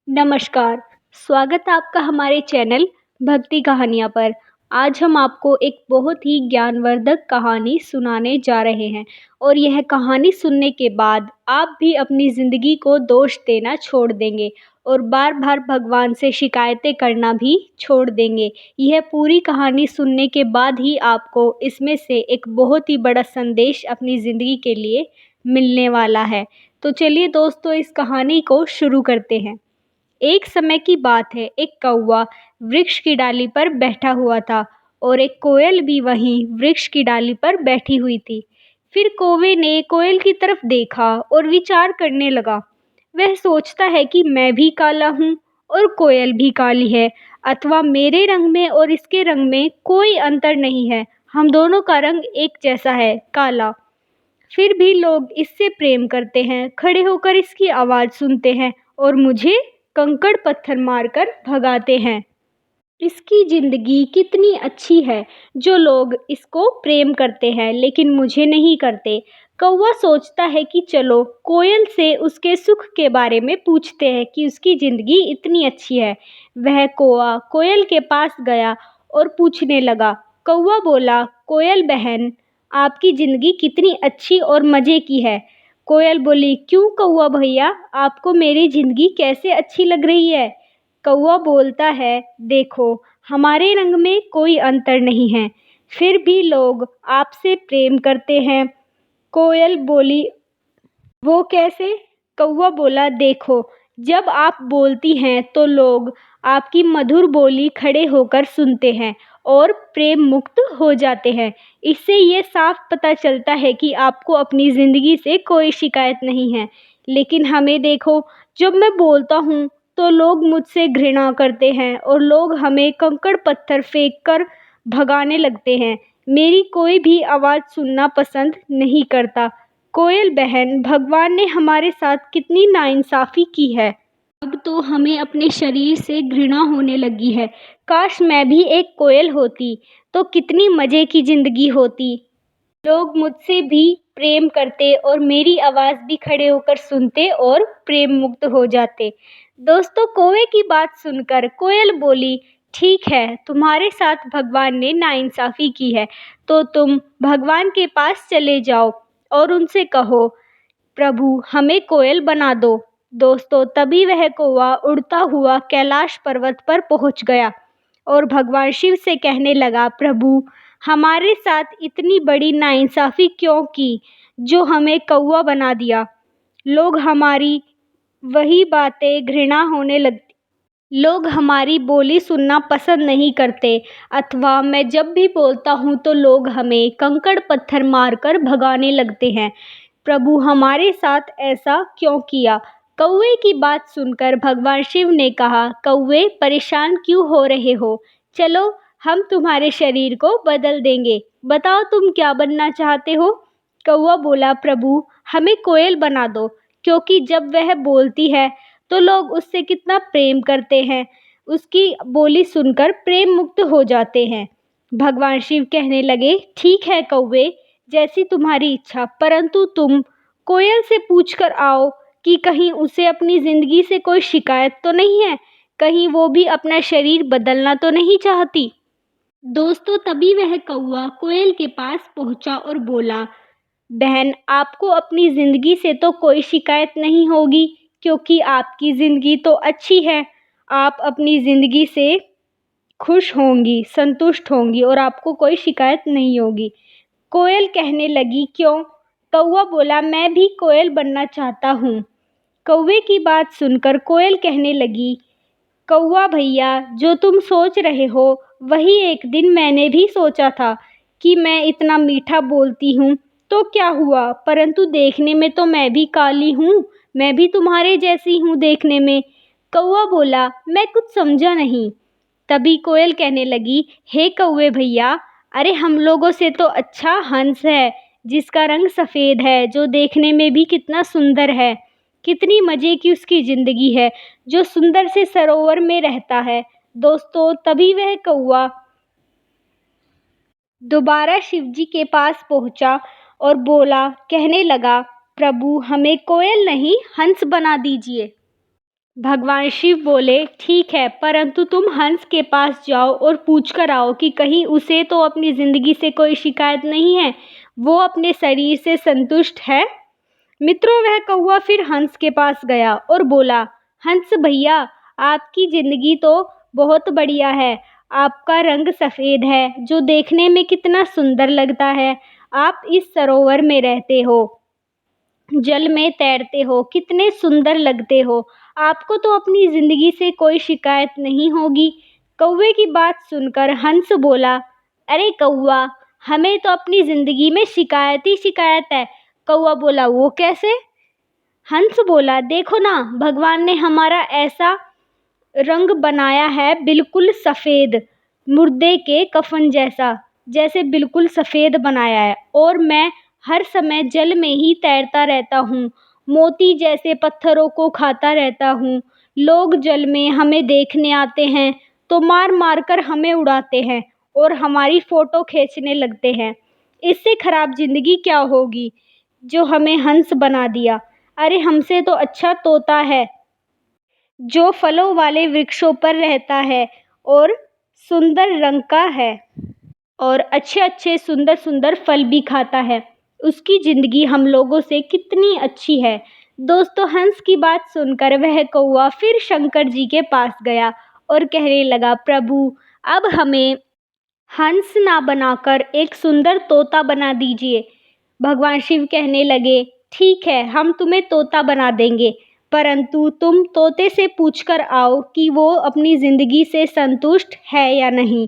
नमस्कार, स्वागत है आपका हमारे चैनल भक्ति कहानियाँ पर। आज हम आपको एक बहुत ही ज्ञानवर्धक कहानी सुनाने जा रहे हैं और यह कहानी सुनने के बाद आप भी अपनी ज़िंदगी को दोष देना छोड़ देंगे और बार-बार भगवान से शिकायतें करना भी छोड़ देंगे। यह पूरी कहानी सुनने के बाद ही आपको इसमें से एक बहुत ही बड़ा संदेश अपनी ज़िंदगी के लिए मिलने वाला है। तो चलिए दोस्तों, इस कहानी को शुरू करते हैं। एक समय की बात है, एक कौवा वृक्ष की डाली पर बैठा हुआ था और एक कोयल भी वहीं वृक्ष की डाली पर बैठी हुई थी। फिर कौवे ने कोयल की तरफ देखा और विचार करने लगा। वह सोचता है कि मैं भी काला हूँ और कोयल भी काली है, अथवा मेरे रंग में और इसके रंग में कोई अंतर नहीं है। हम दोनों का रंग एक जैसा है, काला। फिर भी लोग इससे प्रेम करते हैं, खड़े होकर इसकी आवाज़ सुनते हैं और मुझे कंकड़ पत्थर मारकर भगाते हैं। इसकी ज़िंदगी कितनी अच्छी है, जो लोग इसको प्रेम करते हैं लेकिन मुझे नहीं करते। कौवा सोचता है कि चलो कोयल से उसके सुख के बारे में पूछते हैं कि उसकी ज़िंदगी इतनी अच्छी है। वह कौवा कोयल के पास गया और पूछने लगा। कौवा बोला, कोयल बहन, आपकी ज़िंदगी कितनी अच्छी और मज़े की है। कोयल बोली, क्यों कौवा भैया, आपको मेरी ज़िंदगी कैसे अच्छी लग रही है। कौवा बोलता है, देखो, हमारे रंग में कोई अंतर नहीं है, फिर भी लोग आपसे प्रेम करते हैं। कोयल बोली, वो कैसे। कौवा बोला, देखो, जब आप बोलती हैं तो लोग आपकी मधुर बोली खड़े होकर सुनते हैं और प्रेम मुक्त हो जाते हैं। इससे ये साफ पता चलता है कि आपको अपनी ज़िंदगी से कोई शिकायत नहीं है। लेकिन हमें देखो, जब मैं बोलता हूँ तो लोग मुझसे घृणा करते हैं और लोग हमें कंकड़ पत्थर फेंक कर भगाने लगते हैं। मेरी कोई भी आवाज़ सुनना पसंद नहीं करता। कोयल बहन, भगवान ने हमारे साथ कितनी नाइंसाफ़ी की है। अब तो हमें अपने शरीर से घृणा होने लगी है। काश मैं भी एक कोयल होती तो कितनी मज़े की ज़िंदगी होती। लोग मुझसे भी प्रेम करते और मेरी आवाज़ भी खड़े होकर सुनते और प्रेम मुक्त हो जाते। दोस्तों, कौवे की बात सुनकर कोयल बोली, ठीक है, तुम्हारे साथ भगवान ने नाइंसाफ़ी की है, तो तुम भगवान के पास चले जाओ और उनसे कहो, प्रभु हमें कोयल बना दो। दोस्तों, तभी वह कौवा उड़ता हुआ कैलाश पर्वत पर पहुंच गया और भगवान शिव से कहने लगा, प्रभु हमारे साथ इतनी बड़ी नाइंसाफ़ी क्यों की, जो हमें कौवा बना दिया। लोग हमारी वही बातें घृणा होने लगती। लोग हमारी बोली सुनना पसंद नहीं करते, अथवा मैं जब भी बोलता हूँ तो लोग हमें कंकड़ पत्थर मारकर भगाने लगते हैं। प्रभु हमारे साथ ऐसा क्यों किया। कौवे की बात सुनकर भगवान शिव ने कहा, कौवे परेशान क्यों हो रहे हो, चलो हम तुम्हारे शरीर को बदल देंगे। बताओ तुम क्या बनना चाहते हो। कौवा बोला, प्रभु हमें कोयल बना दो, क्योंकि जब वह बोलती है तो लोग उससे कितना प्रेम करते हैं, उसकी बोली सुनकर प्रेम मुक्त हो जाते हैं। भगवान शिव कहने लगे, ठीक है कौवे, जैसी तुम्हारी इच्छा, परंतु तुम कोयल से पूछ कर आओ कि कहीं उसे अपनी ज़िंदगी से कोई शिकायत तो नहीं है, कहीं वो भी अपना शरीर बदलना तो नहीं चाहती। दोस्तों, तभी वह कौवा कोयल के पास पहुंचा और बोला, बहन, आपको अपनी ज़िंदगी से तो कोई शिकायत नहीं होगी, क्योंकि आपकी ज़िंदगी तो अच्छी है। आप अपनी ज़िंदगी से खुश होंगी, संतुष्ट होंगी और आपको कोई शिकायत नहीं होगी। कोयल कहने लगी, क्यों। कौवा बोला, मैं भी कोयल बनना चाहता हूँ। कौवे की बात सुनकर कोयल कहने लगी, कौवा भैया, जो तुम सोच रहे हो वही एक दिन मैंने भी सोचा था कि मैं इतना मीठा बोलती हूँ तो क्या हुआ, परंतु देखने में तो मैं भी काली हूँ, मैं भी तुम्हारे जैसी हूँ देखने में। कौवा बोला, मैं कुछ समझा नहीं। तभी कोयल कहने लगी, हे कौवे भैया, अरे हम लोगों से तो अच्छा हंस है, जिसका रंग सफ़ेद है, जो देखने में भी कितना सुंदर है। कितनी मज़े की उसकी ज़िंदगी है, जो सुंदर से सरोवर में रहता है। दोस्तों, तभी वह कौवा दोबारा शिवजी के पास पहुंचा और बोला, कहने लगा, प्रभु हमें कोयल नहीं हंस बना दीजिए। भगवान शिव बोले, ठीक है, परंतु तुम हंस के पास जाओ और पूछ कर आओ कि कहीं उसे तो अपनी जिंदगी से कोई शिकायत नहीं है, वो अपने शरीर से संतुष्ट है। मित्रों, वह कौवा फिर हंस के पास गया और बोला, हंस भैया, आपकी जिंदगी तो बहुत बढ़िया है। आपका रंग सफेद है, जो देखने में कितना सुंदर लगता है। आप इस सरोवर में रहते हो, जल में तैरते हो, कितने सुंदर लगते हो। आपको तो अपनी जिंदगी से कोई शिकायत नहीं होगी। कौवे की बात सुनकर हंस बोला, अरे कौवा, हमें तो अपनी जिंदगी में शिकायत ही शिकायत है। कौवा बोला, वो कैसे? हंस बोला, देखो ना, भगवान ने हमारा ऐसा रंग बनाया है, बिल्कुल सफ़ेद, मुर्दे के कफन जैसा, जैसे बिल्कुल सफ़ेद बनाया है। और मैं हर समय जल में ही तैरता रहता हूँ, मोती जैसे पत्थरों को खाता रहता हूँ। लोग जल में हमें देखने आते हैं तो मार मार कर हमें उड़ाते हैं और हमारी फ़ोटो खींचने लगते हैं। इससे खराब ज़िंदगी क्या होगी जो हमें हंस बना दिया। अरे हमसे तो अच्छा तोता है, जो फलों वाले वृक्षों पर रहता है और सुंदर रंग का है और अच्छे अच्छे सुंदर सुंदर फल भी खाता है। उसकी ज़िंदगी हम लोगों से कितनी अच्छी है। दोस्तों, हंस की बात सुनकर वह कौवा फिर शंकर जी के पास गया और कहने लगा, प्रभु, अब हमें हंस ना बनाकर एक सुंदर तोता बना दीजिए। भगवान शिव कहने लगे, ठीक है, हम तुम्हें तोता बना देंगे, परंतु तुम तोते से पूछकर आओ कि वो अपनी ज़िंदगी से संतुष्ट है या नहीं।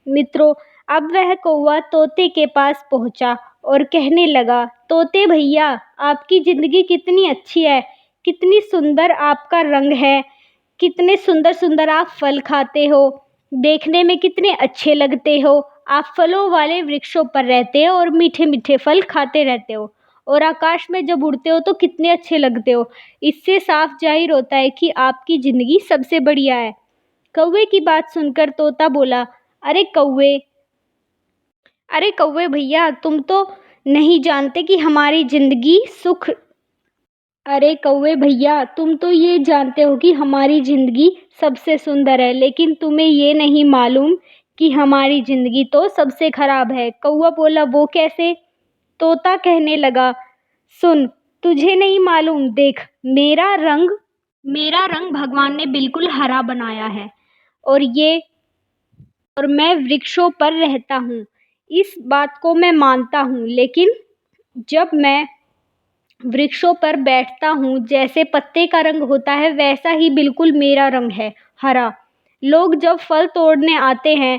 मित्रों, अब वह कौवा तोते के पास पहुंचा और कहने लगा, तोते भैया, आपकी ज़िंदगी कितनी अच्छी है, कितनी सुंदर आपका रंग है, कितने सुंदर सुंदर आप फल खाते हो, देखने में कितने अच्छे लगते हो। आप फलों वाले वृक्षों पर रहते हो और मीठे मीठे फल खाते रहते हो, और आकाश में जब उड़ते हो तो कितने अच्छे लगते हो। इससे साफ जाहिर होता है कि आपकी ज़िंदगी सबसे बढ़िया है। कौवे की बात सुनकर तोता बोला, अरे कौवे, अरे कौवे भैया, तुम तो नहीं जानते कि हमारी ज़िंदगी सुख अरे कौवे भैया, तुम तो ये जानते हो कि हमारी ज़िंदगी सबसे सुंदर है, लेकिन तुम्हें ये नहीं मालूम कि हमारी ज़िंदगी तो सबसे खराब है। कौवा बोला, वो कैसे? तोता कहने लगा, सुन, तुझे नहीं मालूम, देख, मेरा रंग भगवान ने बिल्कुल हरा बनाया है, और ये और मैं वृक्षों पर रहता हूँ। इस बात को मैं मानता हूँ, लेकिन जब मैं वृक्षों पर बैठता हूँ, जैसे पत्ते का रंग होता है वैसा ही बिल्कुल मेरा रंग है, हरा। लोग जब फल तोड़ने आते हैं,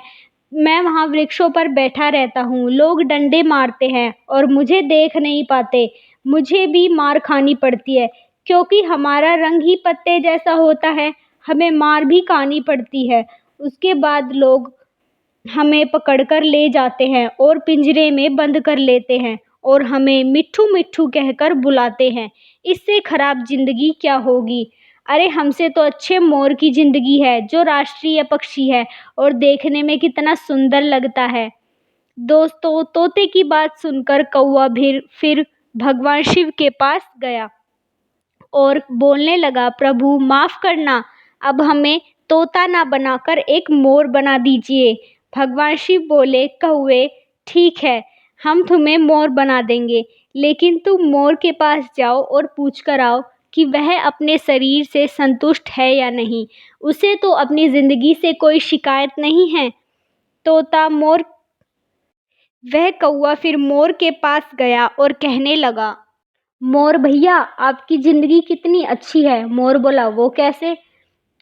मैं वहाँ वृक्षों पर बैठा रहता हूँ। लोग डंडे मारते हैं और मुझे देख नहीं पाते, मुझे भी मार खानी पड़ती है, क्योंकि हमारा रंग ही पत्ते जैसा होता है। हमें मार भी खानी पड़ती है। उसके बाद लोग हमें पकड़कर ले जाते हैं और पिंजरे में बंद कर लेते हैं और हमें मिट्ठू मिट्ठू कहकर बुलाते हैं। इससे खराब जिंदगी क्या होगी। अरे हमसे तो अच्छे मोर की जिंदगी है, जो राष्ट्रीय पक्षी है और देखने में कितना सुंदर लगता है। दोस्तों, तोते की बात सुनकर कौवा फिर भगवान शिव के पास गया और बोलने लगा, प्रभु माफ करना, अब हमें तोता ना बनाकर एक मोर बना दीजिए। भगवान शिव बोले, कौवे, ठीक है, हम तुम्हें मोर बना देंगे, लेकिन तुम मोर के पास जाओ और पूछ कर आओ कि वह अपने शरीर से संतुष्ट है या नहीं। उसे तो अपनी ज़िंदगी से कोई शिकायत नहीं है। तोता मोर वह कौवा फिर मोर के पास गया और कहने लगा, मोर भैया, आपकी ज़िंदगी कितनी अच्छी है। मोर बोला, वो कैसे?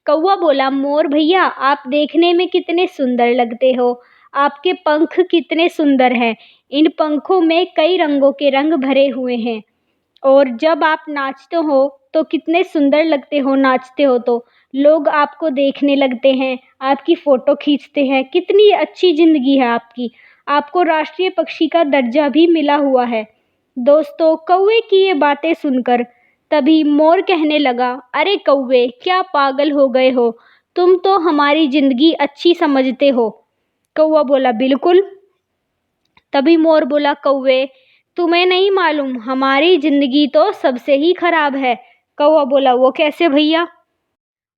कौवा बोला, मोर भैया, आप देखने में कितने सुंदर लगते हो, आपके पंख कितने सुंदर हैं, इन पंखों में कई रंगों के रंग भरे हुए हैं, और जब आप नाचते हो तो कितने सुंदर लगते हो। नाचते हो तो लोग आपको देखने लगते हैं, आपकी फ़ोटो खींचते हैं। कितनी अच्छी ज़िंदगी है आपकी। आपको राष्ट्रीय पक्षी का दर्जा भी मिला हुआ है। दोस्तों, कौवे की ये बातें सुनकर तभी मोर कहने लगा, अरे कौवे, क्या पागल हो गए हो? तुम तो हमारी ज़िंदगी अच्छी समझते हो। कौवा बोला, बिल्कुल। तभी मोर बोला, कौवे, तुम्हें नहीं मालूम, हमारी ज़िंदगी तो सबसे ही खराब है। कौवा बोला, वो कैसे भैया?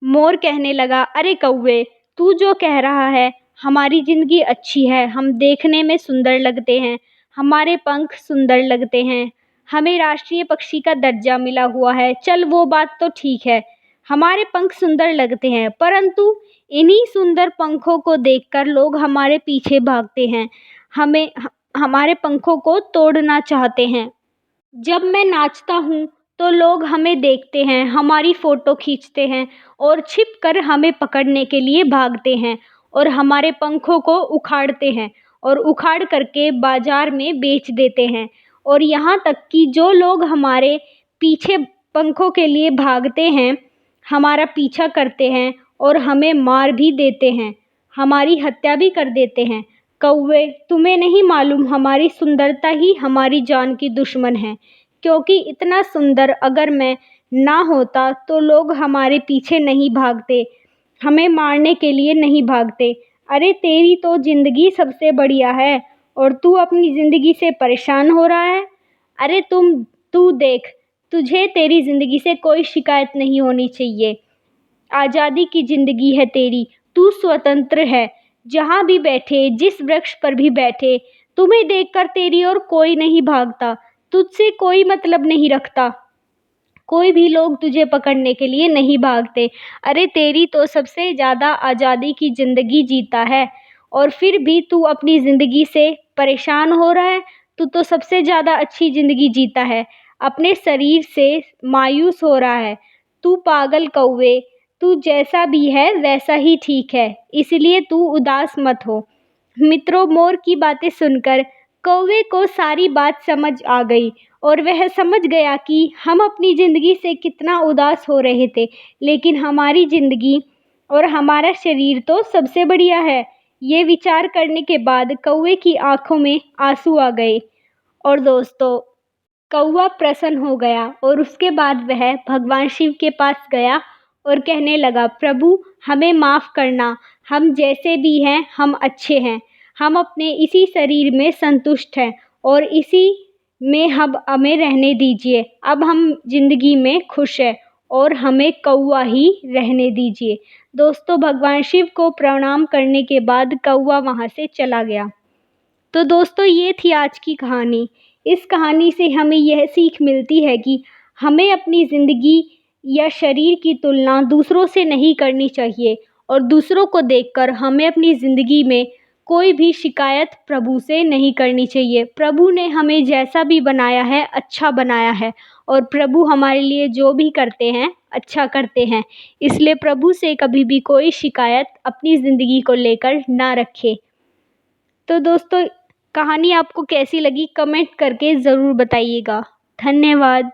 मोर कहने लगा, अरे कौवे, तू जो कह रहा है, हमारी ज़िंदगी अच्छी है, हम देखने में सुंदर लगते हैं, हमारे पंख सुंदर लगते हैं, हमें राष्ट्रीय पक्षी का दर्जा मिला हुआ है। चल वो बात तो ठीक है, हमारे पंख सुंदर लगते हैं, परंतु इन्हीं सुंदर पंखों को देखकर लोग हमारे पीछे भागते हैं, हमारे पंखों को तोड़ना चाहते हैं। जब मैं नाचता हूँ तो लोग हमें देखते हैं, हमारी फ़ोटो खींचते हैं और छिपकर हमें पकड़ने के लिए भागते हैं और हमारे पंखों को उखाड़ते हैं और उखाड़ करके बाज़ार में बेच देते हैं। और यहाँ तक कि जो लोग हमारे पीछे पंखों के लिए भागते हैं, हमारा पीछा करते हैं और हमें मार भी देते हैं, हमारी हत्या भी कर देते हैं। कौवे, तुम्हें नहीं मालूम हमारी सुंदरता ही हमारी जान की दुश्मन है, क्योंकि इतना सुंदर अगर मैं ना होता तो लोग हमारे पीछे नहीं भागते, हमें मारने के लिए नहीं भागते। अरे तेरी तो ज़िंदगी सबसे बढ़िया है और तू अपनी ज़िंदगी से परेशान हो रहा है। अरे तू देख, तुझे तेरी ज़िंदगी से कोई शिकायत नहीं होनी चाहिए। आज़ादी की ज़िंदगी है तेरी, तू स्वतंत्र है, जहाँ भी बैठे, जिस वृक्ष पर भी बैठे, तुम्हें देखकर तेरी ओर कोई नहीं भागता, तुझसे कोई मतलब नहीं रखता, कोई भी लोग तुझे पकड़ने के लिए नहीं भागते। अरे तेरी तो सबसे ज़्यादा आज़ादी की ज़िंदगी जीता है और फिर भी तू अपनी ज़िंदगी से परेशान हो रहा है। तू तो सबसे ज़्यादा अच्छी ज़िंदगी जीता है, अपने शरीर से मायूस हो रहा है। तू पागल कौवे, तू जैसा भी है वैसा ही ठीक है, इसलिए तू उदास मत हो। मित्रों, मोर की बातें सुनकर कौवे को सारी बात समझ आ गई और वह समझ गया कि हम अपनी ज़िंदगी से कितना उदास हो रहे थे, लेकिन हमारी ज़िंदगी और हमारा शरीर तो सबसे बढ़िया है। ये विचार करने के बाद कौवे की आंखों में आंसू आ गए और दोस्तों, कौवा प्रसन्न हो गया और उसके बाद वह भगवान शिव के पास गया और कहने लगा, प्रभु हमें माफ़ करना, हम जैसे भी हैं हम अच्छे हैं, हम अपने इसी शरीर में संतुष्ट हैं और इसी में हम हमें रहने दीजिए। अब हम ज़िंदगी में खुश हैं और हमें कौवा ही रहने दीजिए। दोस्तों, भगवान शिव को प्रणाम करने के बाद कौवा वहाँ से चला गया। तो दोस्तों, ये थी आज की कहानी। इस कहानी से हमें यह सीख मिलती है कि हमें अपनी ज़िंदगी या शरीर की तुलना दूसरों से नहीं करनी चाहिए और दूसरों को देखकर हमें अपनी ज़िंदगी में कोई भी शिकायत प्रभु से नहीं करनी चाहिए। प्रभु ने हमें जैसा भी बनाया है अच्छा बनाया है और प्रभु हमारे लिए जो भी करते हैं अच्छा करते हैं, इसलिए प्रभु से कभी भी कोई शिकायत अपनी ज़िंदगी को लेकर ना रखें। तो दोस्तों, कहानी आपको कैसी लगी कमेंट करके ज़रूर बताइएगा। धन्यवाद।